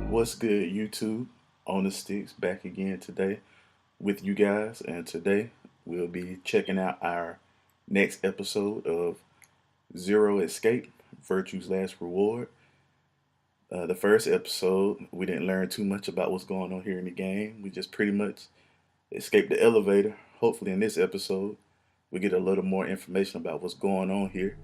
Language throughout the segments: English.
What's good, YouTube? On the Sticks back again today with you guys, and today we'll be checking out our next episode of Zero Escape Virtue's Last Reward. The first episode, we didn't learn too much about what's going on here in the game. We just pretty much escaped the elevator. Hopefully, in this episode, we get a little more information about what's going on here.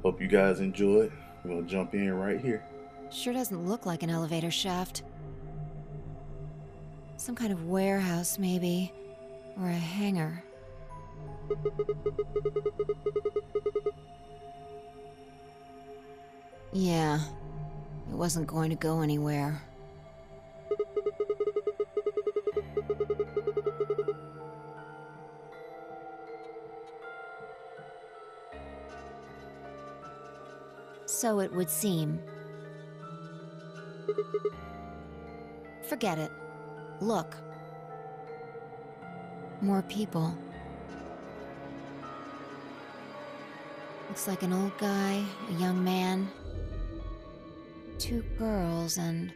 Hope you guys enjoy it. We're gonna jump in right here. Sure doesn't look like an elevator shaft. Some kind of warehouse, maybe. Or a hangar. Yeah, it wasn't going to go anywhere. So it would seem. Forget it. Look. More people. Looks like an old guy, a young man, two girls, and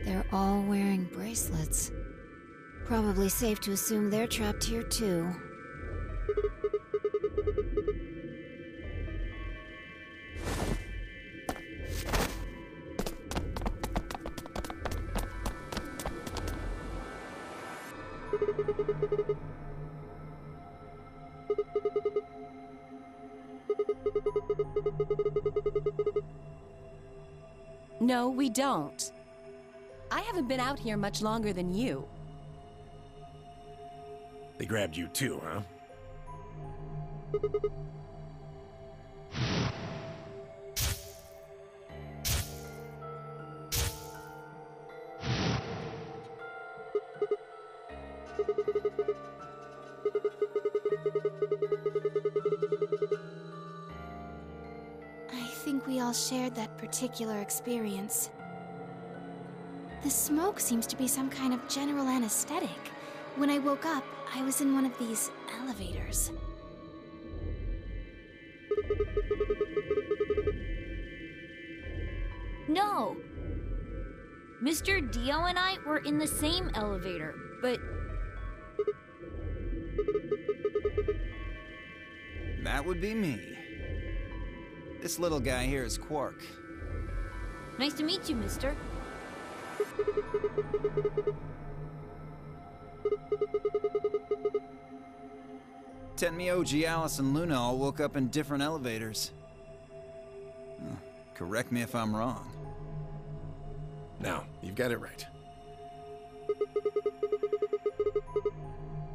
they're all wearing bracelets. Probably safe to assume they're trapped here too. No, we don't. I haven't been out here much longer than you. They grabbed you too, huh? I think we all shared that particular experience. The smoke seems to be some kind of general anesthetic. When I woke up, I was in one of these elevators. No! Mr. Dio and I were in the same elevator, but... That would be me. This little guy here is Quark. Nice to meet you, mister. Tenmyo, Gialis, and Luna all woke up in different elevators. Correct me if I'm wrong. No, you've got it right.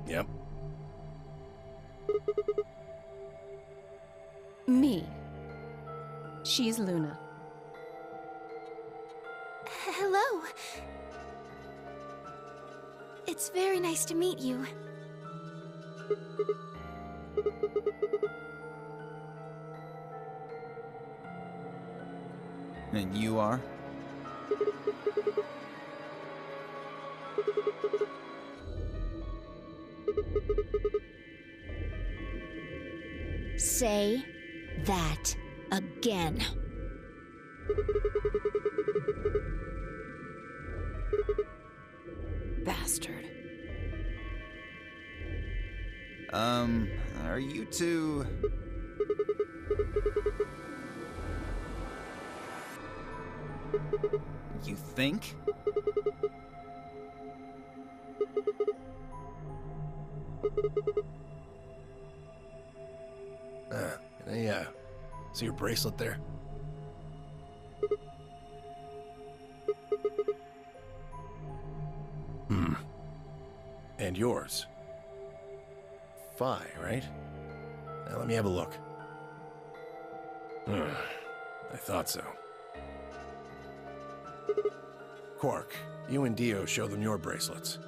Yep. Me. She's Luna. Hello. It's very nice to meet you. And you are? Say that again. Bastard. Are you two... You think? Can I, see your bracelet there? And yours. Phi, right? Now let me have a look. I thought so. Quark, you and Dio show them your bracelets.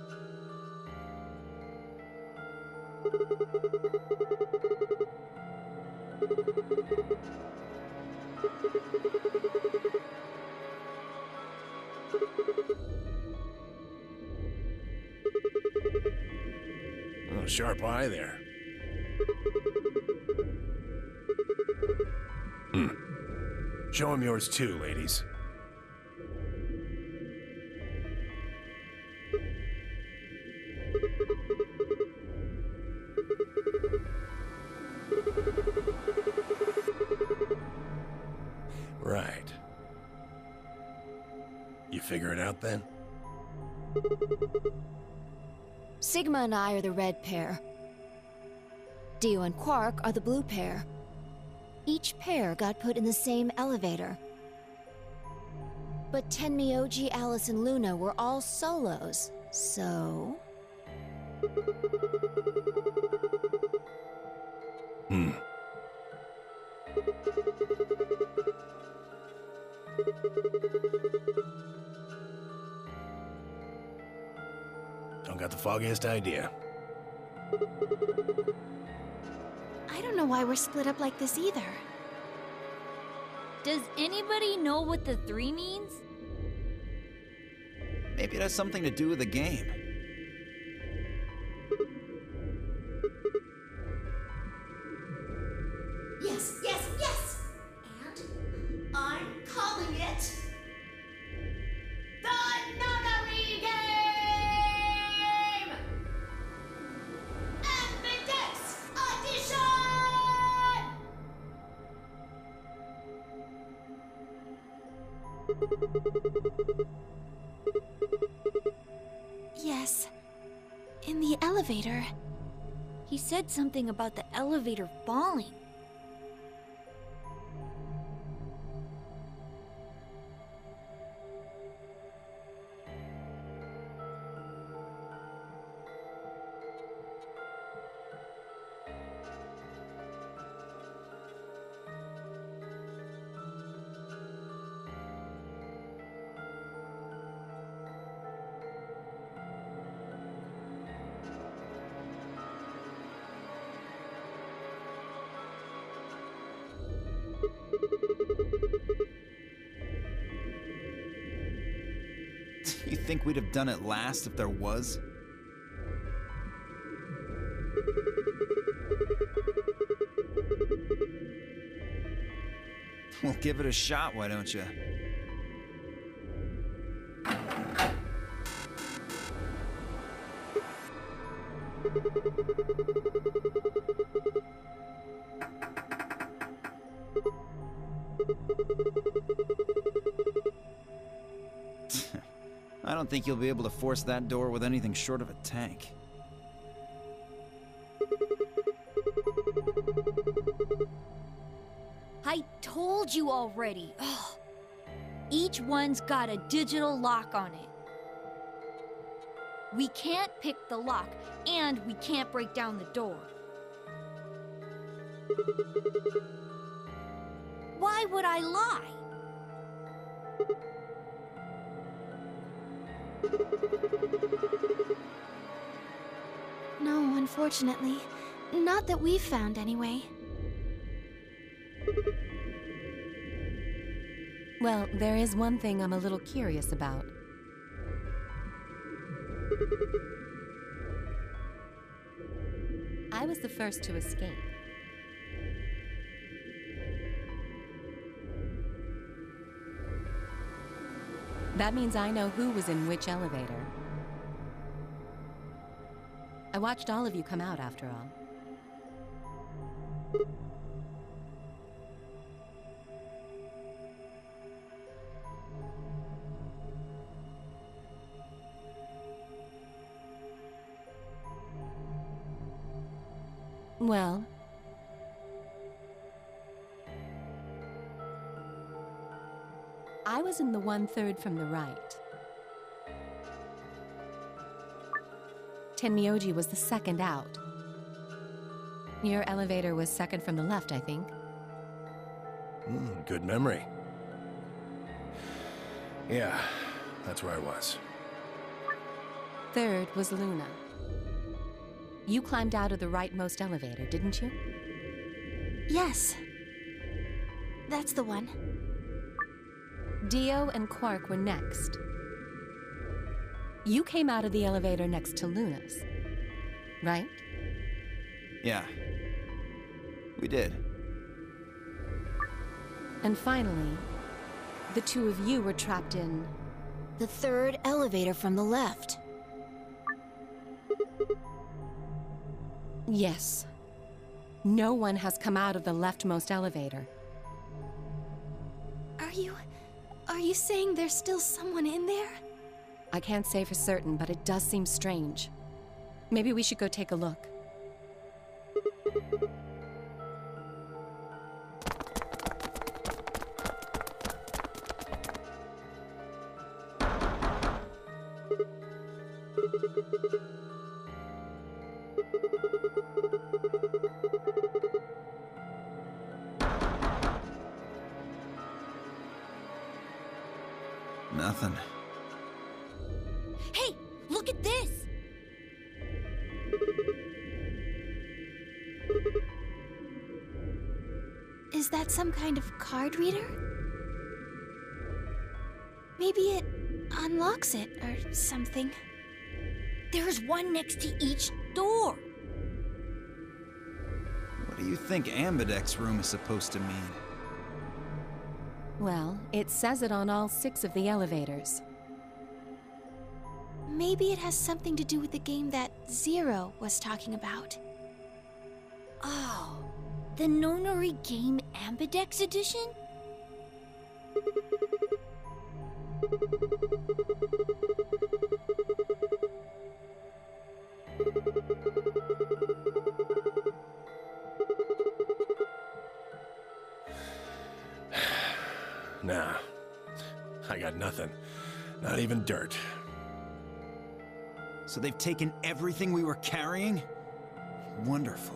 Oh, sharp eye there. Show him yours too, ladies. Right. You figure it out then? Sigma and I are the red pair. Dio and Quark are the blue pair. Each pair got put in the same elevator. But Tenmyoji, Alice, and Luna were all solos, so... Don't got the foggiest idea. I don't know why we're split up like this either. Does anybody know what the 3 means? Maybe it has something to do with the game. Yes, yes, yes! And I'm calling it the Nunnery Game! Ambidex Edition! Yes. In the elevator. He said something about the elevator falling. You think we'd have done it last if there was? Well, give it a shot, why don't you? I don't think you'll be able to force that door with anything short of a tank. I told you already. Ugh. Each one's got a digital lock on it. We can't pick the lock, and we can't break down the door. Why would I lie? No, unfortunately. Not that we've found, anyway. Well, there is one thing I'm a little curious about. I was the first to escape. That means I know who was in which elevator. I watched all of you come out, after all. Well, I was in the 1/3 from the right. Tenmyoji was the second out. Your elevator was second from the left, I think. Good memory. Yeah, that's where I was. Third was Luna. You climbed out of the rightmost elevator, didn't you? Yes. That's the one. Dio and Quark were next. You came out of the elevator next to Luna's, right? Yeah. We did. And finally, the two of you were trapped in... The third elevator from the left. Yes. No one has come out of the leftmost elevator. Are you saying there's still someone in there? I can't say for certain, but it does seem strange. Maybe we should go take a look. Nothing. Hey, look at this! Is that some kind of card reader? Maybe it unlocks it or something. There's one next to each door. What do you think Ambidex's room is supposed to mean? Well, it says it on all 6 of the elevators. Maybe it has something to do with the game that Zero was talking about. Oh, the Nonary Game Ambidex Edition? Nah. I got nothing. Not even dirt. So they've taken everything we were carrying? Wonderful.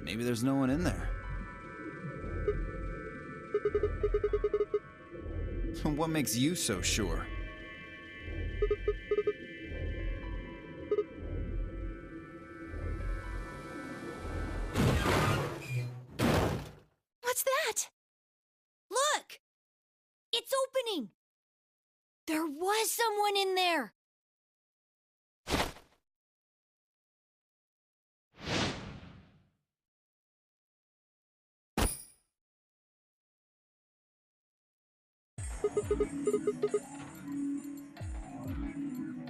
Maybe there's no one in there. What makes you so sure? What's that? Look! It's opening! There was someone in there!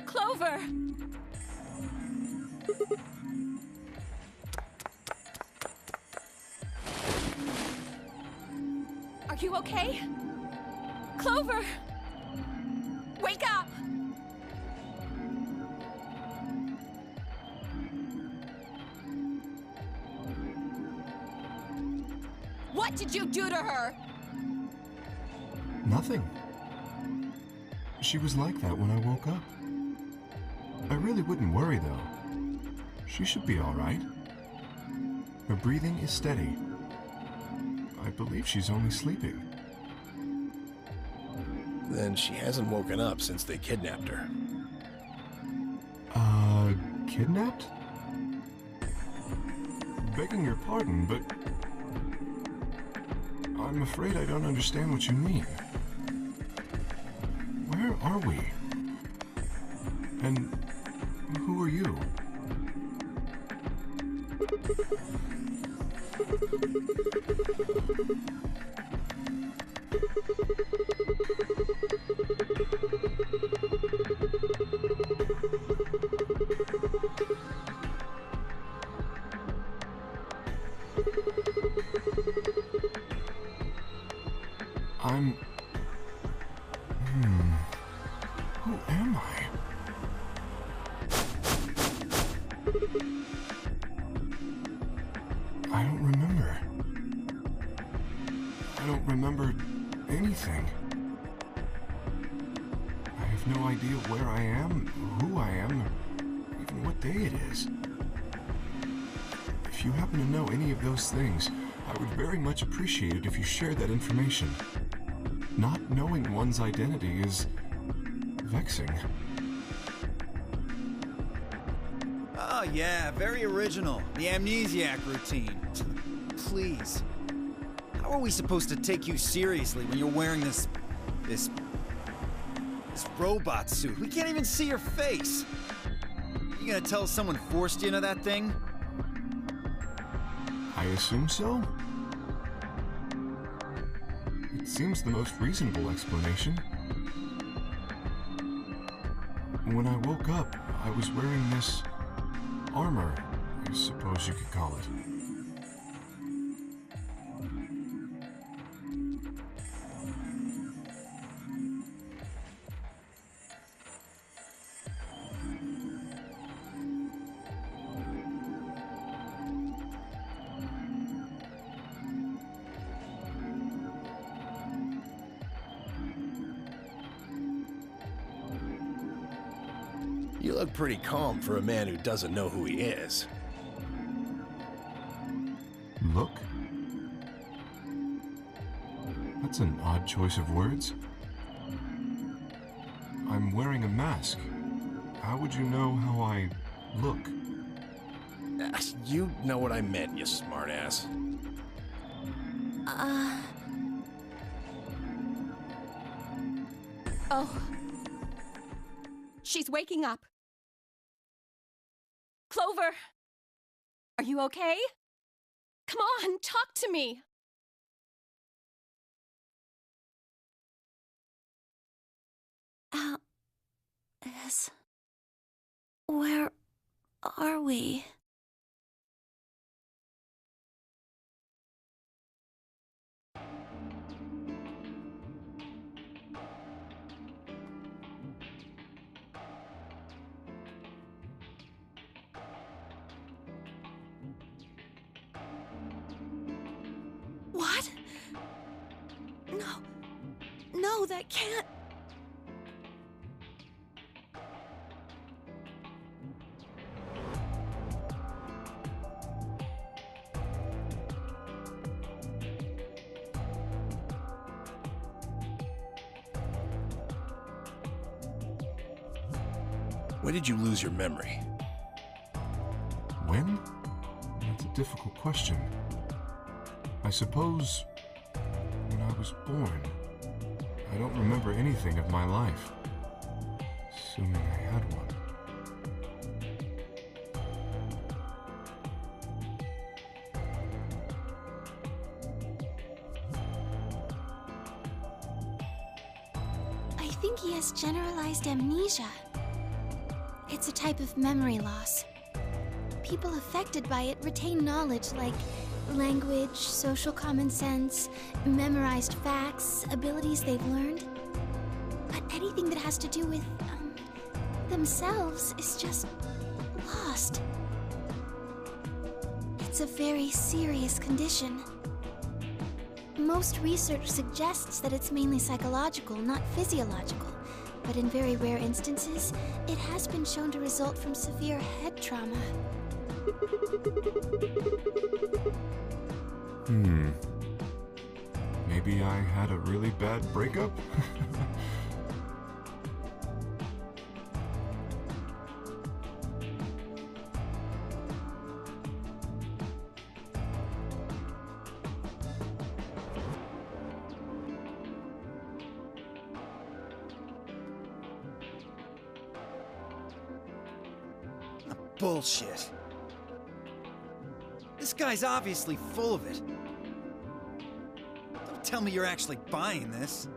Clover! Are you okay? Clover! Wake up! What did you do to her? Nothing. She was like that when I woke up. I really wouldn't worry, though. She should be all right. Her breathing is steady. I believe she's only sleeping. Then she hasn't woken up since they kidnapped her. Kidnapped? Begging your pardon, but I'm afraid I don't understand what you mean. Where are we? And who are you? Who am I? I don't remember. I don't remember anything. I have no idea where I am, who I am, or even what day it is. If you happen to know any of those things, I would very much appreciate it if you shared that information. Not knowing one's identity is vexing. Oh yeah, very original. The amnesiac routine. Please. How are we supposed to take you seriously when you're wearing this robot suit? We can't even see your face. You gonna tell us someone forced you into that thing? I assume so? It seems the most reasonable explanation. When I woke up, I was wearing this armor, I suppose you could call it. You look pretty calm for a man who doesn't know who he is. Look? That's an odd choice of words. I'm wearing a mask. How would you know how I look? You know what I meant, you smartass. Oh. She's waking up. Clover! Are you okay? Come on, talk to me! Alice. Where are we? What? No. No, that can't... When did you lose your memory? When? That's a difficult question. I suppose when I was born. I don't remember anything of my life, assuming I had one. I think he has generalized amnesia. It's a type of memory loss. People affected by it retain knowledge like language, social common sense, memorized facts, abilities they've learned. But anything that has to do with, themselves is just lost. It's a very serious condition. Most research suggests that it's mainly psychological, not physiological. But in very rare instances, it has been shown to result from severe head trauma. Maybe I had a really bad breakup? Bullshit. This guy's obviously full of it. Don't tell me you're actually buying this.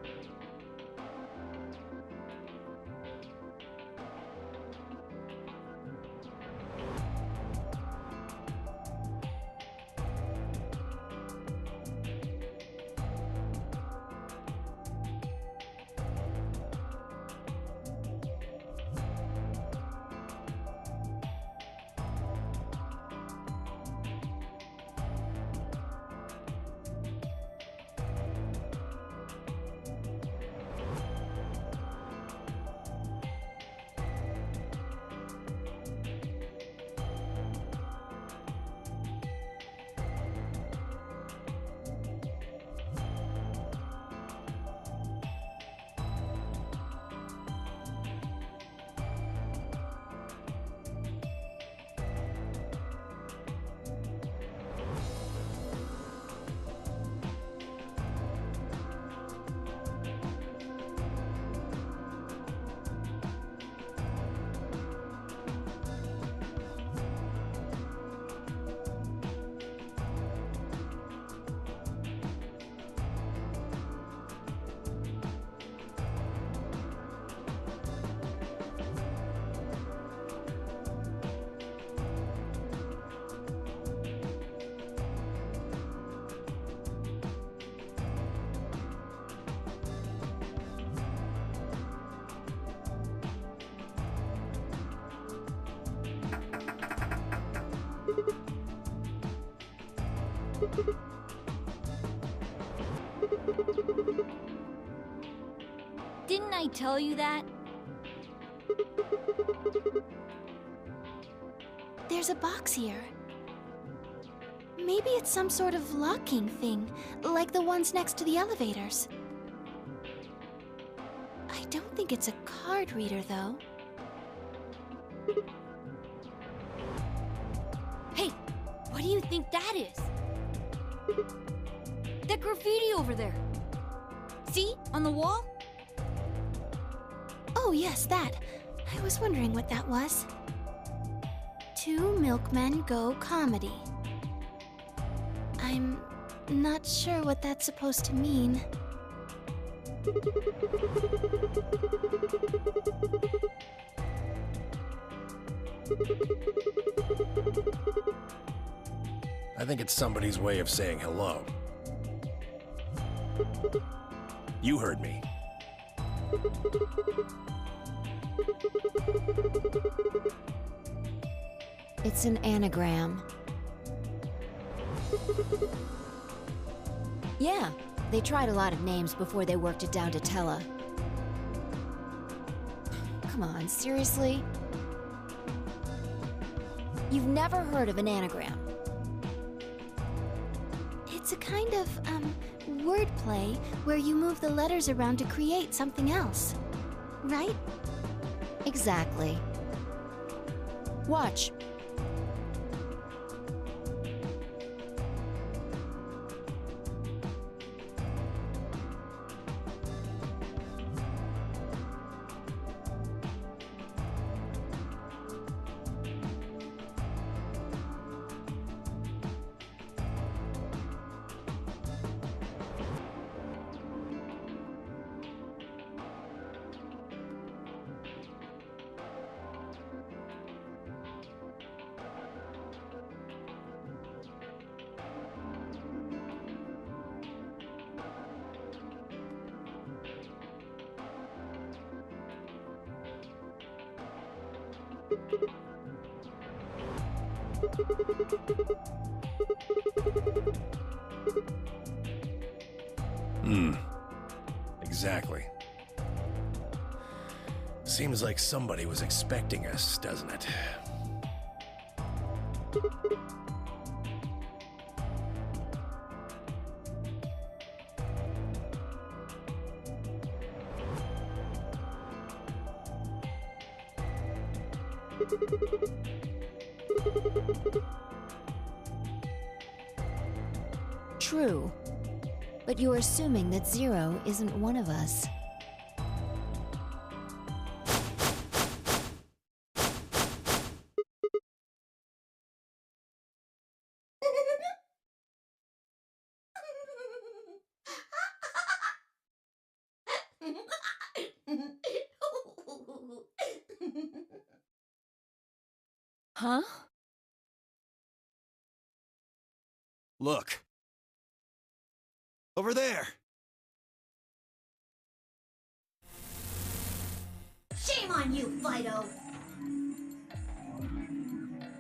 Didn't I tell you that? There's a box here. Maybe it's some sort of locking thing, like the ones next to the elevators. I don't think it's a card reader, though. Hey, what do you think that is? That graffiti over there. See? On the wall? Oh, yes, that. I was wondering what that was. Two Milkmen Go Comedy. I'm not sure what that's supposed to mean. I think it's somebody's way of saying hello. You heard me. It's an anagram. Yeah, they tried a lot of names before they worked it down to Tella. Come on, seriously? You've never heard of an anagram? It's a kind of, wordplay where you move the letters around to create something else. Right? Exactly. Watch. Exactly. Seems like somebody was expecting us, doesn't it? True. But you're assuming that Zero isn't one of us. Huh? Look. Over there. Shame on you, Fido!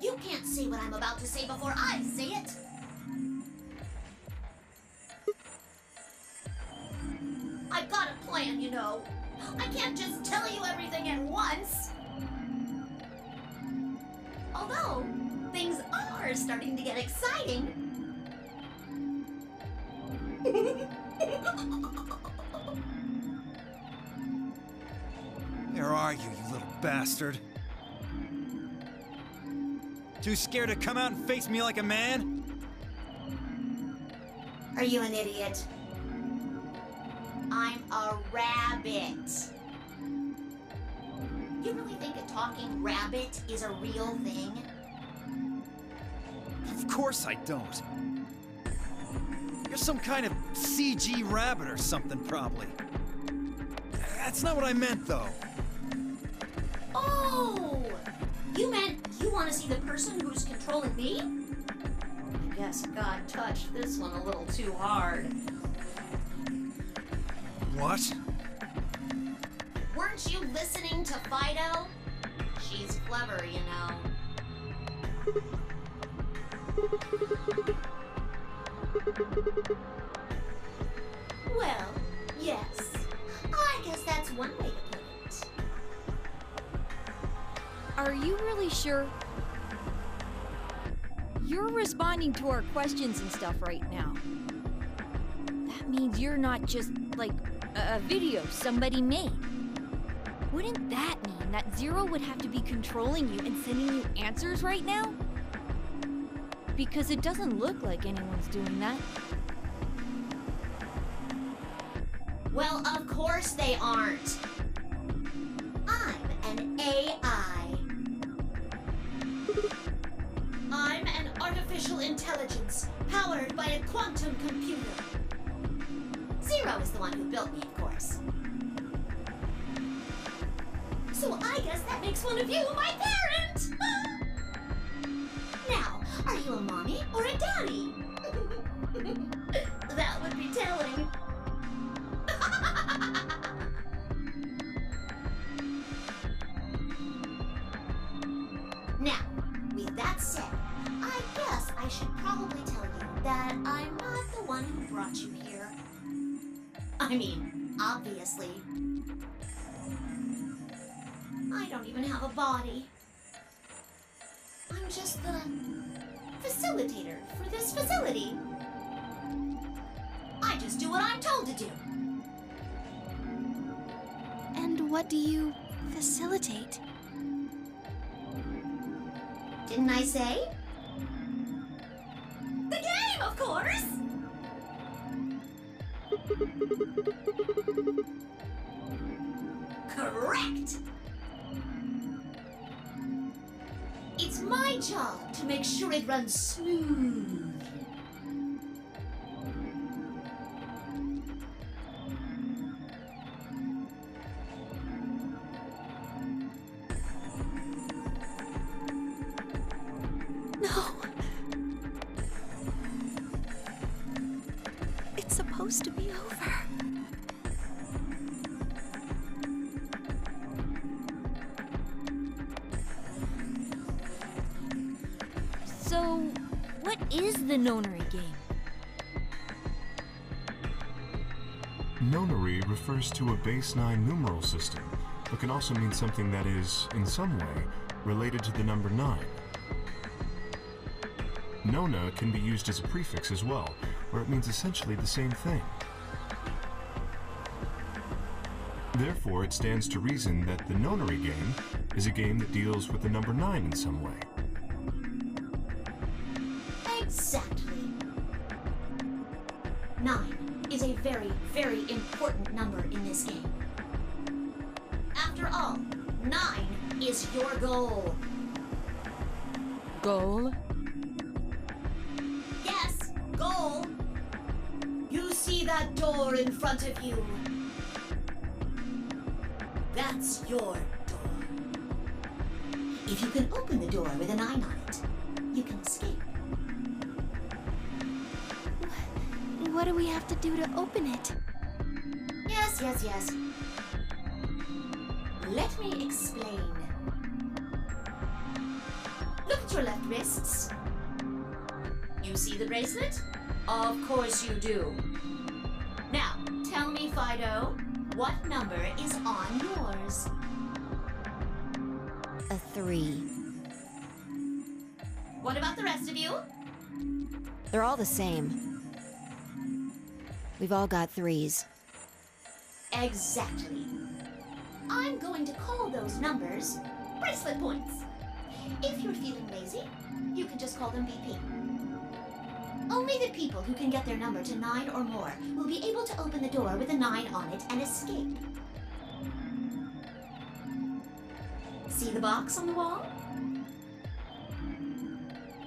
You can't say what I'm about to say before I say it! I've got a plan, you know. I can't just tell you everything at once. Although, things are starting to get exciting. Where are you, you little bastard? Too scared to come out and face me like a man? Are you an idiot? I'm a rabbit. You really think a talking rabbit is a real thing? Of course I don't. You're some kind of CG rabbit or something, probably. That's not what I meant, though. Oh! You meant you want to see the person who's controlling me? I guess God touched this one a little too hard. What? Weren't you listening to Fido? She's clever, you know. Well, yes. I guess that's one way to put it. Are you really sure? You're responding to our questions and stuff right now. That means you're not just, like, a video somebody made. Wouldn't that mean that Zero would have to be controlling you and sending you answers right now? Because it doesn't look like anyone's doing that. Well, of course they aren't. I'm an AI. I'm an artificial intelligence powered by a quantum computer. Zero is the one who built me, of course. So I guess that makes one of you my parent! Now, are you a mommy or a daddy? That would be telling. Now, with that said, I guess I should probably tell you that I'm not the one who brought you here. I mean, obviously. I don't even have a body. I'm just the facilitator for this facility. I just do what I'm told to do. And what do you facilitate? Didn't I say? The game, of course! Correct! It's my job to make sure it runs smooth. No. It's supposed to be over. So, what is the Nonary game? Nonary refers to a base 9 numeral system, but can also mean something that is, in some way, related to the number 9. Nona can be used as a prefix as well, where it means essentially the same thing. Therefore, it stands to reason that the Nonary game is a game that deals with the number 9 in some way. Exactly. 9 is a very, very important number in this game. After all, 9 is your goal. Goal? Yes, goal. You see that door in front of you? That's your door. If you can open the door with a 9 on it, you can escape. What do we have to do to open it? Yes, yes, yes. Let me explain. Look at your left wrists. You see the bracelet? Of course you do. Now, tell me, Fido, what number is on yours? A 3. What about the rest of you? They're all the same. We've all got 3s. Exactly. I'm going to call those numbers bracelet points. If you're feeling lazy, you can just call them BP. Only the people who can get their number to 9 or more will be able to open the door with a 9 on it and escape. See the box on the wall?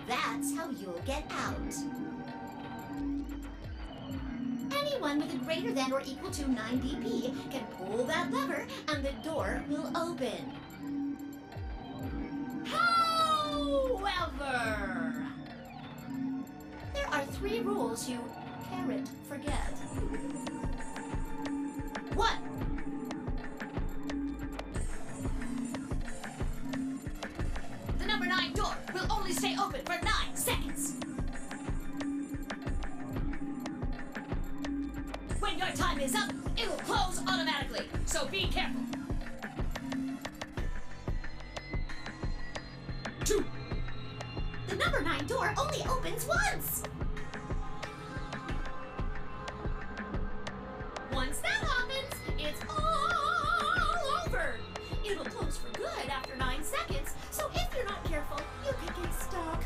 That's how you'll get out. Anyone with a greater than or equal to 9 BP can pull that lever and the door will open. However, there are 3 rules you can't forget. 1. The number 9 door will only stay open for 9 seconds. your time is up, it'll close automatically, so be careful. 2. The number 9 door only opens once! Once that happens, it's all over! It'll close for good after 9 seconds, so if you're not careful, you could get stuck.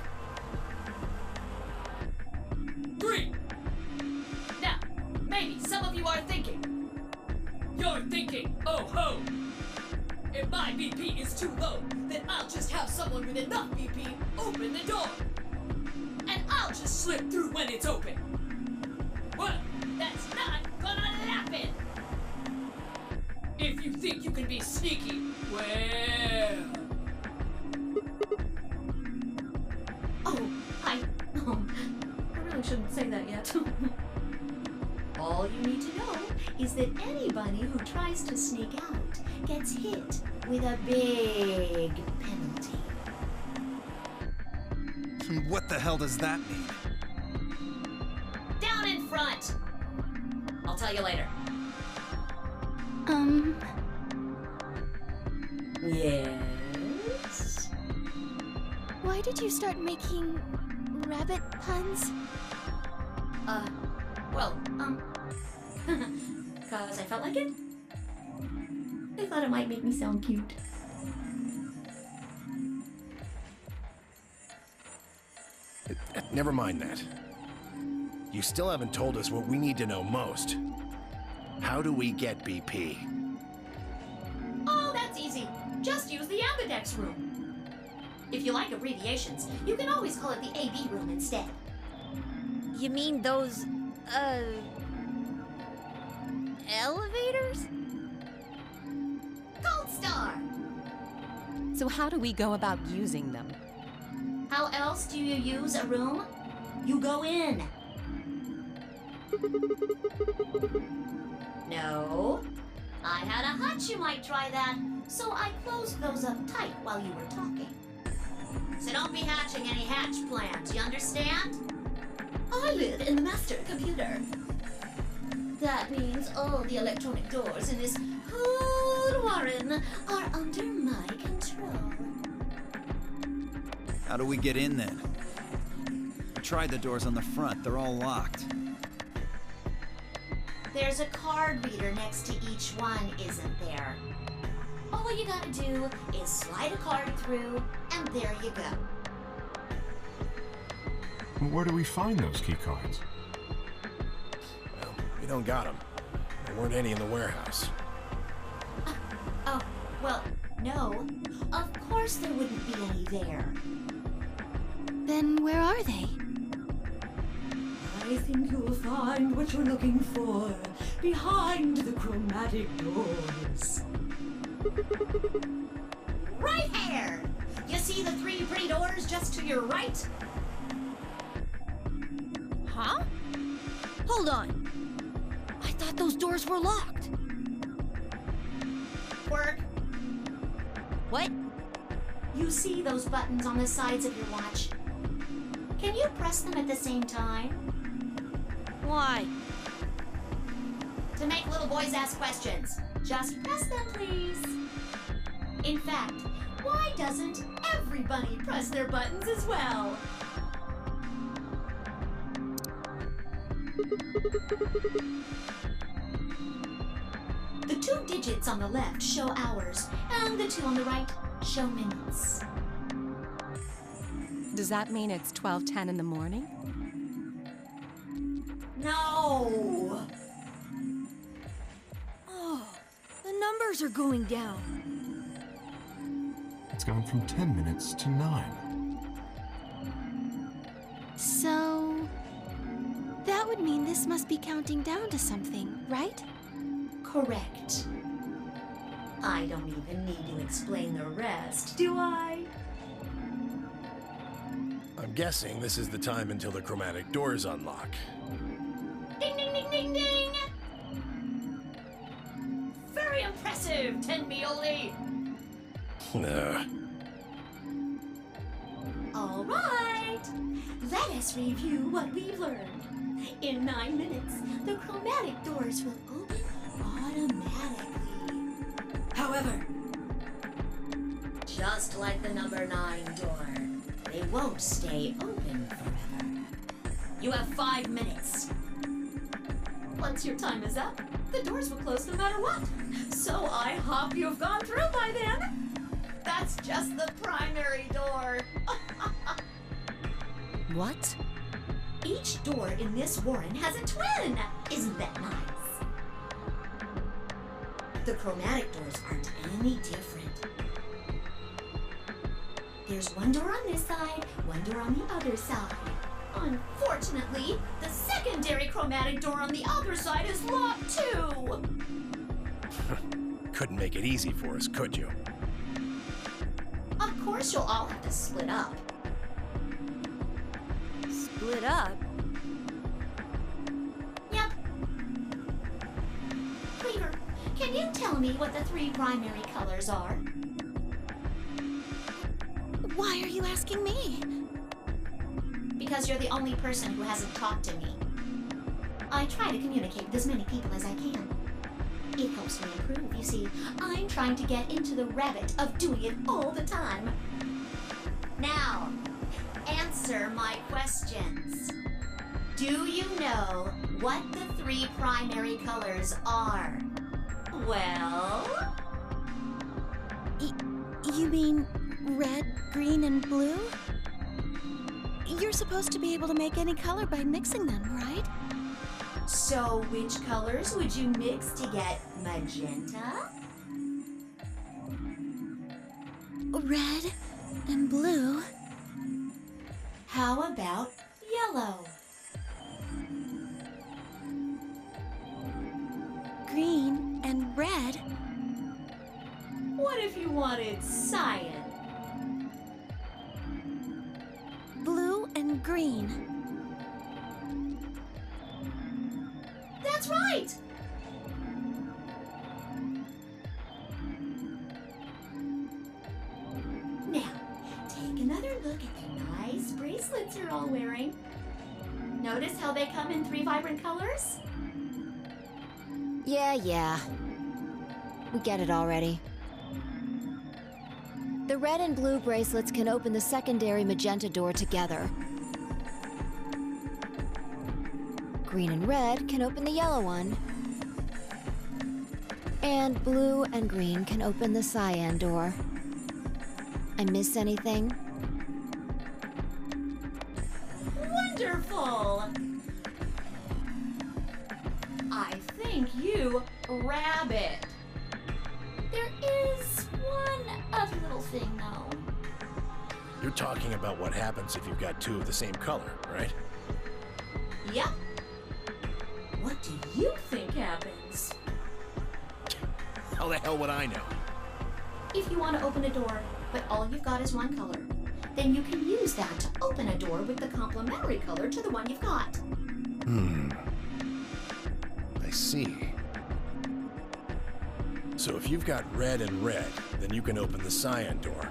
3. Now, maybe some of you are thinking. You're thinking, oh ho! If my BP is too low, then I'll just have someone with enough BP open the door. And I'll just slip through when it's open. Well, that's not gonna happen. If you think you can be sneaky, well... I really shouldn't say that yet. All you need to know is that anybody who tries to sneak out gets hit with a big penalty. What the hell does that mean? Down in front! I'll tell you later. Yes? Why did you start making rabbit puns? Cause I felt like it. I thought it might make me sound cute. Never mind that. You still haven't told us what we need to know most. How do we get BP? Oh, that's easy. Just use the Ambidex room. If you like abbreviations, you can always call it the AB room instead. You mean those, elevators? Gold Star! So how do we go about using them? How else do you use a room? You go in. No. I had a hunch you might try that, so I closed those up tight while you were talking. So don't be hatching any hatch plans, you understand? I live in the master computer. That means all the electronic doors in this whole warren are under my control. How do we get in then? I tried the doors on the front. They're all locked. There's a card reader next to each one, isn't there? All you gotta do is slide a card through, and there you go. Where do we find those key cards? Well, we don't got them. There weren't any in the warehouse. No. Of course there wouldn't be any there. Then where are they? I think you'll find what you're looking for behind the chromatic doors. Right here! You see the 3 pretty doors just to your right? Huh? Hold on. I thought those doors were locked. Quirk, What? you see those buttons on the sides of your watch? Can you press them at the same time? Why? To make little boys ask questions. Just press them, please. In fact, why doesn't everybody press their buttons as well? The 2 digits on the left show hours, and the 2 on the right show minutes. Does that mean it's 12:10 in the morning? No! Oh, the numbers are going down. It's gone from 10 minutes to 9. So... that would mean this must be counting down to something, right? Correct. I don't even need to explain the rest, do I? I'm guessing this is the time until the chromatic doors unlock. Ding, ding, ding, ding, ding! Very impressive, Tenmioli! All right. Let us review what we've learned. In 9 minutes, the chromatic doors will open automatically. However, just like the number 9 door, they won't stay open forever. You have 5 minutes. Once your time is up, the doors will close no matter what. So I hope you've gone through by then. That's just the primary door. What? Each door in this warren has a twin. Isn't that nice? The chromatic doors aren't any different. There's one door on this side, one door on the other side. Unfortunately, the secondary chromatic door on the other side is locked too. Couldn't make it easy for us, could you? Of course, you'll all have to split up. Split up? Yep. Cleaver, can you tell me what the 3 primary colors are? Why are you asking me? Because you're the only person who hasn't talked to me. I try to communicate with as many people as I can. It helps me improve, you see. I'm trying to get into the habit of doing it all the time. Now, answer my questions. Do you know what the 3 primary colors are? Well? You mean red, green, and blue? You're supposed to be able to make any color by mixing them, right? So which colors would you mix to get magenta? Red and blue. How about yellow? Green and red. What if you wanted cyan? Blue and green. That's right! Now, take another look at the nice bracelets you're all wearing. Notice how they come in 3 vibrant colors? Yeah. We get it already. The red and blue bracelets can open the secondary magenta door together. Green and red can open the yellow one. And blue and green can open the cyan door. I miss anything? Wonderful! I think you rabbit. There is one other little thing, though. You're talking about what happens if you've got 2 of the same color, right? Yep. What do you think happens? How the hell would I know? If you want to open a door, but all you've got is one color, then you can use that to open a door with the complementary color to the one you've got. I see. So if you've got red and red, then you can open the cyan door.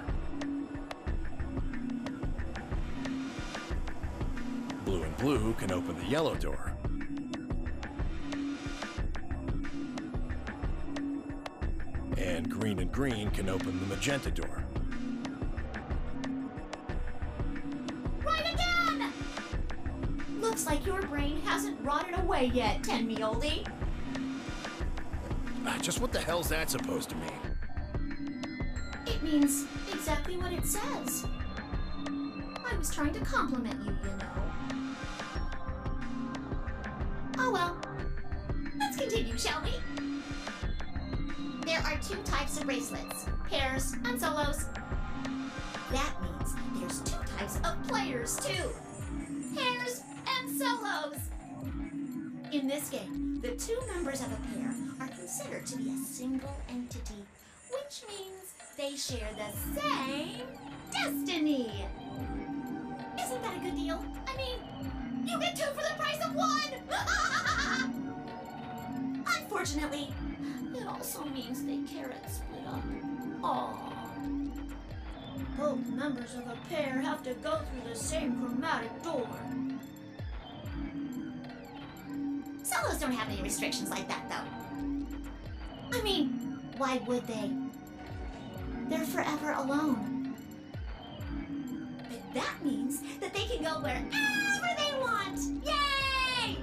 Blue and blue can open the yellow door. And green can open the magenta door. Right again! Looks like your brain hasn't rotted away yet, Tenmi Oldie. Just what the hell's that supposed to mean? It means exactly what it says. I was trying to compliment you, you know. Oh well. Let's continue, shall we? There are 2 types of bracelets, pairs and solos. That means there's 2 types of players, too. Pairs and solos. In this game, the 2 members of a pair are considered to be a single entity, which means they share the same destiny. Isn't that a good deal? I mean, you get 2 for the price of 1! Unfortunately, it also means they can't split up. Aww. Both members of a pair have to go through the same chromatic door. Solos don't have any restrictions like that, though. I mean, why would they? They're forever alone. But that means that they can go wherever they want! Yay!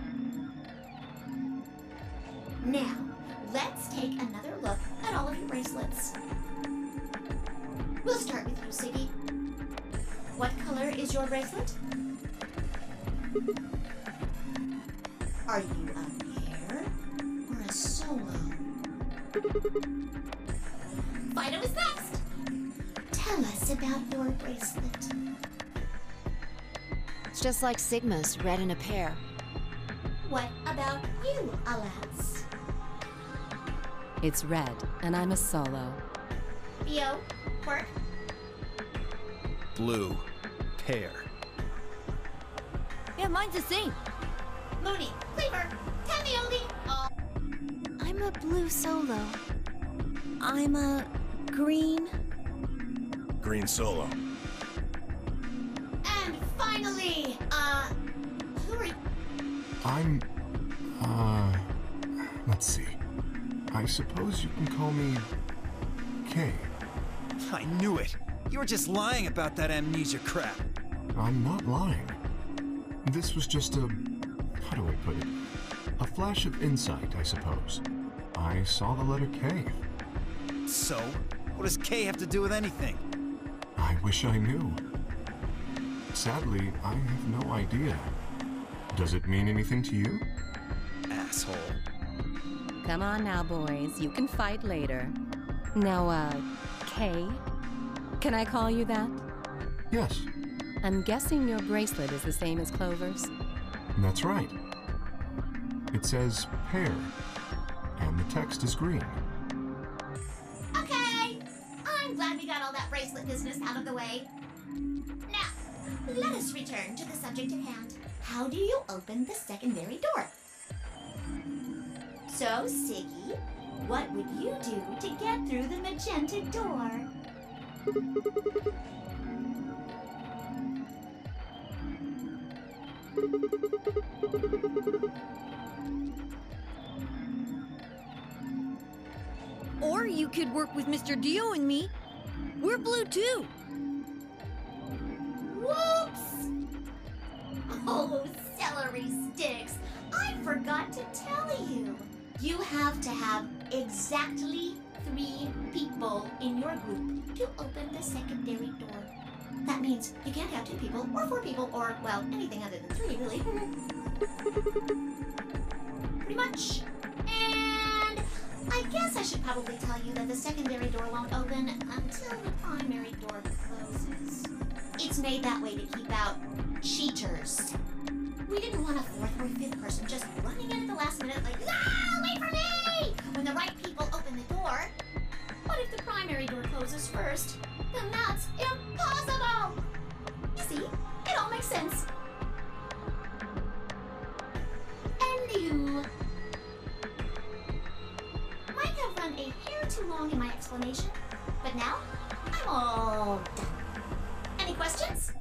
Now, let's take another look at all of your bracelets. We'll start with you, Siggy. What color is your bracelet? Are you a pair or a solo? Fido is next! Tell us about your bracelet. It's just like Sigma's, red in a pair. What about you, Alance? It's red, and I'm a solo. Theo, Quirk, Blue. Pair. Yeah, mine's the same. Mooney, Cleaver, Tavioli, all. I'm a blue solo. I'm a green. Green solo. And finally, who are you? I'm, let's see. I suppose you can call me Kay. I knew it. You were just lying about that amnesia crap. I'm not lying. This was just a, how do I put it? A flash of insight, I suppose. I saw the letter K. So, what does K have to do with anything? I wish I knew. Sadly, I have no idea. Does it mean anything to you? Asshole. Come on now, boys. You can fight later. Now, Kay? Can I call you that? Yes, I'm guessing your bracelet is the same as Clover's. that's right. It says pair, and the text is green. Okay! I'm glad we got all that bracelet business out of the way. Now, let us return to the subject at hand. How do you open the secondary door? So, Siggy, what would you do to get through the magenta door? Or you could work with Mr. Dio and me. We're blue too. Whoops! Oh, celery sticks! I forgot to tell you. You have to have exactly 3 people in your group to open the secondary door. That means you can't have 2 people, or 4 people, or, well, anything other than 3, really. Pretty much. And I guess I should probably tell you that the secondary door won't open until the primary door closes. It's made that way to keep out cheaters. We didn't want a 4th or 5th person just running in at the last minute like, ah, wait for me! When the right people open the door. But if the primary door closes first, then that's impossible! You see, it all makes sense. Anywho, might have run a hair too long in my explanation, but now I'm all done. Any questions?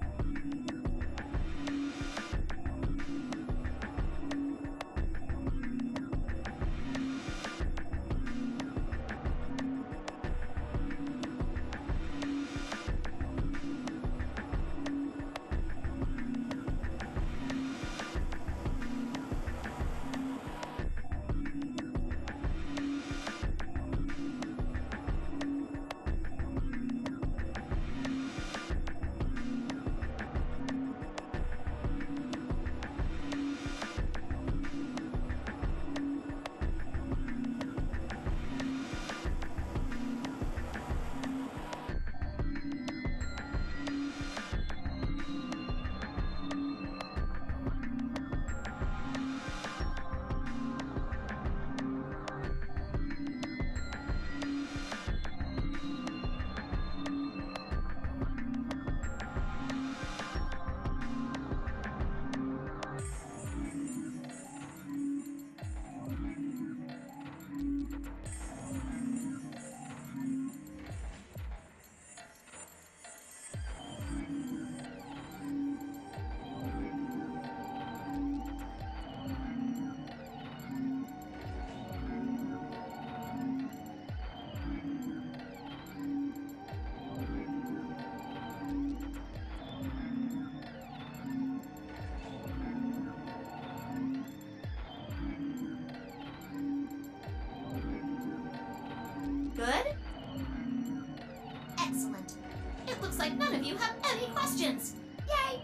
of you have any questions. Yay!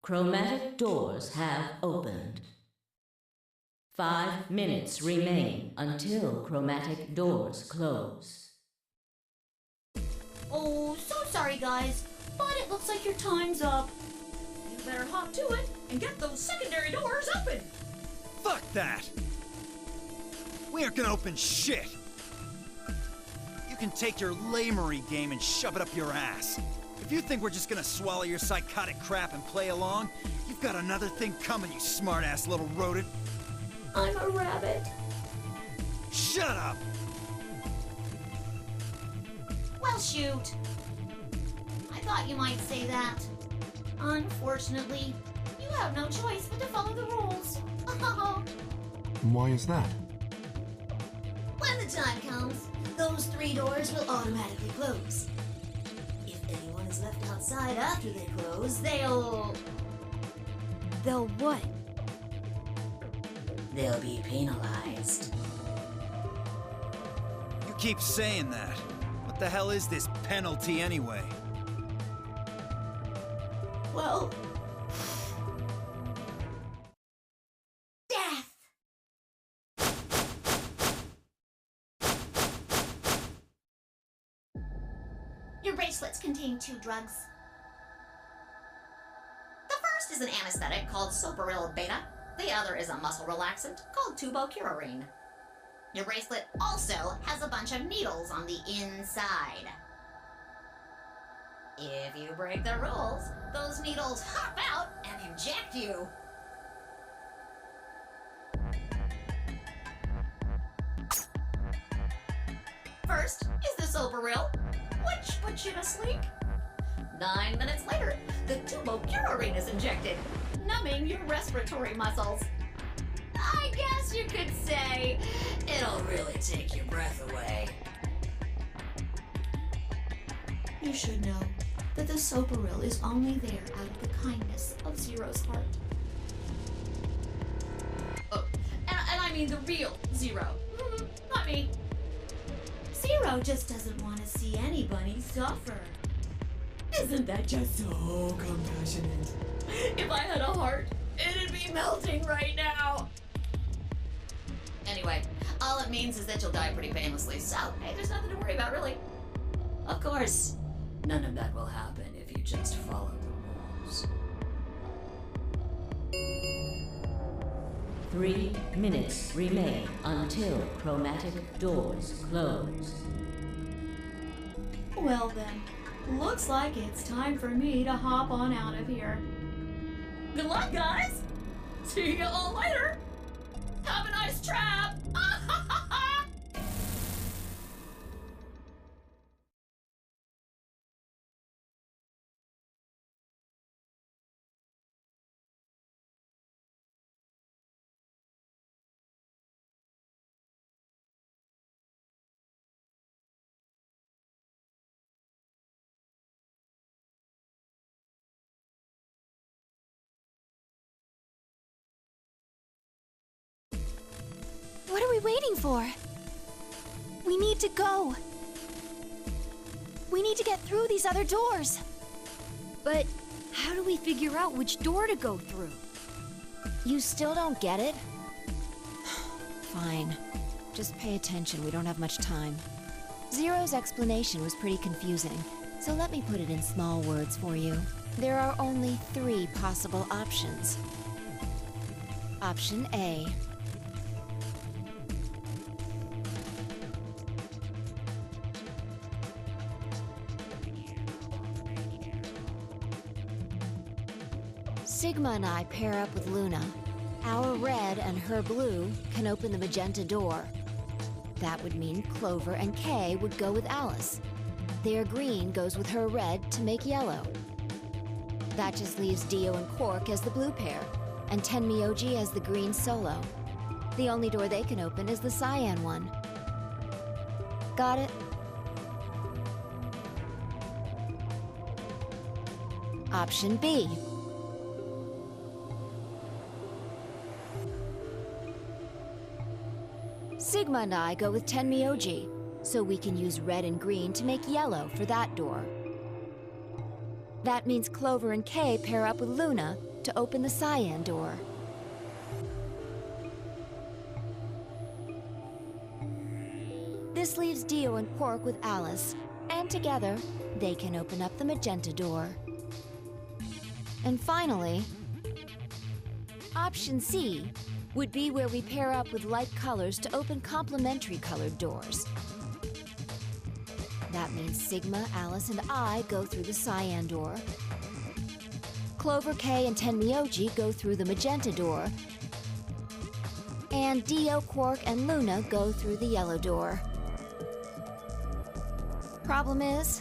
Chromatic doors have opened. 5 minutes remain until chromatic doors close. Oh, so sorry, guys, but it looks like your time's up. You better hop to it and get those secondary doors open. Fuck that! We aren't gonna open shit! You can take your lamery game and shove it up your ass. If you think we're just gonna swallow your psychotic crap and play along, you've got another thing coming, you smart-ass little rodent. I'm a rabbit. Shut up! Well, shoot. I thought you might say that. Unfortunately, you have no choice but to follow the rules. Why is that? When the time comes, those 3 doors will automatically close. If anyone is left outside after they close, they'll what? They'll be penalized. You keep saying that. What the hell is this penalty anyway? Well... death! Your bracelets contain 2 drugs. The first is an anesthetic called Soparil Beta. The other is a muscle relaxant called Tubocurarine. Your bracelet also has a bunch of needles on the inside. If you break the rules, those needles hop out and inject you. First is the Soparil, which puts you to sleep. 9 minutes later, the Tubocurarine is injected, numbing your respiratory muscles. I guess you could say it'll really take your breath away. You should know that the Soparil is only there out of the kindness of Zero's heart. Oh, and I mean the real Zero, not me. Zero just doesn't want to see anybody suffer. Isn't that just so compassionate? If I had a heart, it'd be melting right now. Anyway, all it means is that you'll die pretty painlessly, so hey, there's nothing to worry about, really. Of course, none of that will happen if you just follow the rules. 3 minutes remain until chromatic doors close. Well then, looks like it's time for me to hop on out of here. Good luck, guys! See you all later! Have a nice trap! What are we waiting for? We need to go. We need to get through these other doors. But how do we figure out which door to go through? You still don't get it? Fine. Just pay attention, we don't have much time. Zero's explanation was pretty confusing, so let me put it in small words for you. There are only 3 possible options. Option A. Sigma and I pair up with Luna. Our red and her blue can open the magenta door. That would mean Clover and Kay would go with Alice. Their green goes with her red to make yellow. That just leaves Dio and Quark as the blue pair. and Tenmyoji as the green solo. The only door they can open is the cyan one. Got it? Option B. Sigma and I go with Tenmyoji, so we can use red and green to make yellow for that door. That means Clover and Kay pair up with Luna to open the cyan door. This leaves Dio and Quark with Alice, and together, they can open up the magenta door. And finally, option C would be where we pair up with light colors to open complementary colored doors. That means Sigma, Alice, and I go through the cyan door. Clover, Kay, and Tenmyoji go through the magenta door. And Dio, Quark, and Luna go through the yellow door. Problem is,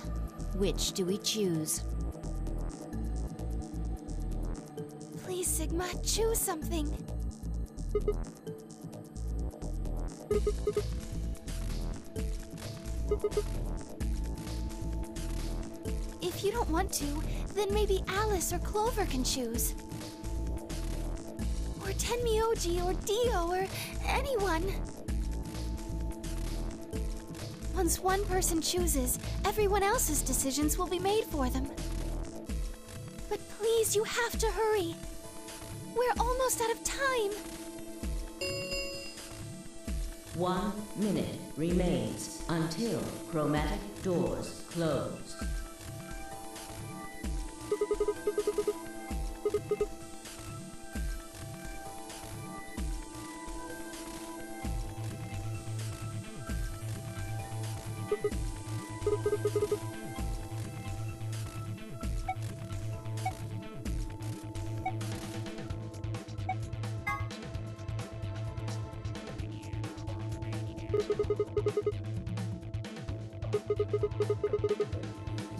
which do we choose? Please, Sigma, choose something. If you don't want to, then maybe Alice or Clover can choose. Or Tenmyoji or Dio or anyone. Once one person chooses, everyone else's decisions will be made for them. But please, you have to hurry. We're almost out of time. 1 minute remains until chromatic doors close.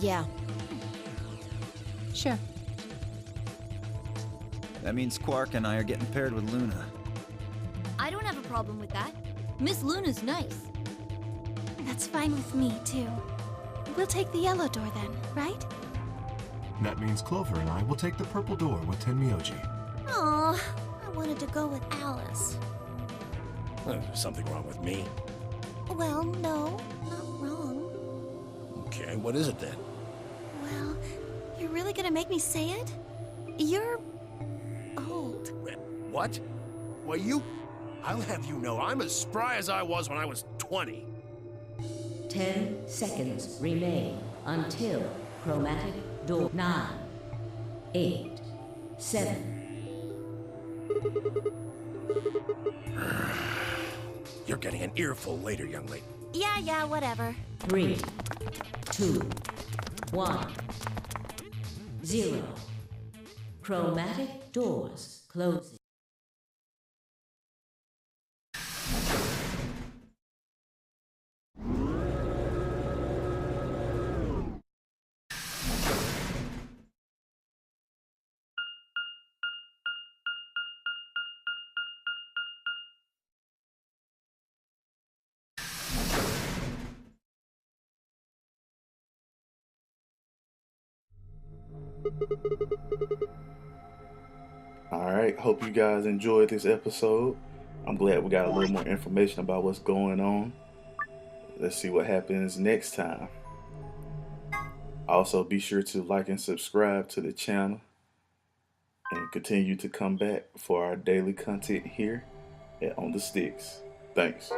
Yeah. Sure. That means Quark and I are getting paired with Luna. I don't have a problem with that. Miss Luna's nice. That's fine with me, too. We'll take the yellow door then, right? That means Clover and I will take the purple door with Tenmyoji. Aw, I wanted to go with Alice. Something wrong with me? Well, no, not wrong. Okay, what is it then? Well, you're really gonna make me say it? You're old. What? Well, I'll have you know I'm as spry as I was when I was 20. 10 seconds remain until chromatic door. 9, 8, 7. You're getting an earful later, young lady. Yeah, whatever. 3, 2, 1, 0. Chromatic doors closing. Alright, hope you guys enjoyed this episode. I'm glad we got a little more information about what's going on. Let's see what happens next time. Also, be sure to like and subscribe to the channel and continue to come back for our daily content here at On the Sticks. Thanks.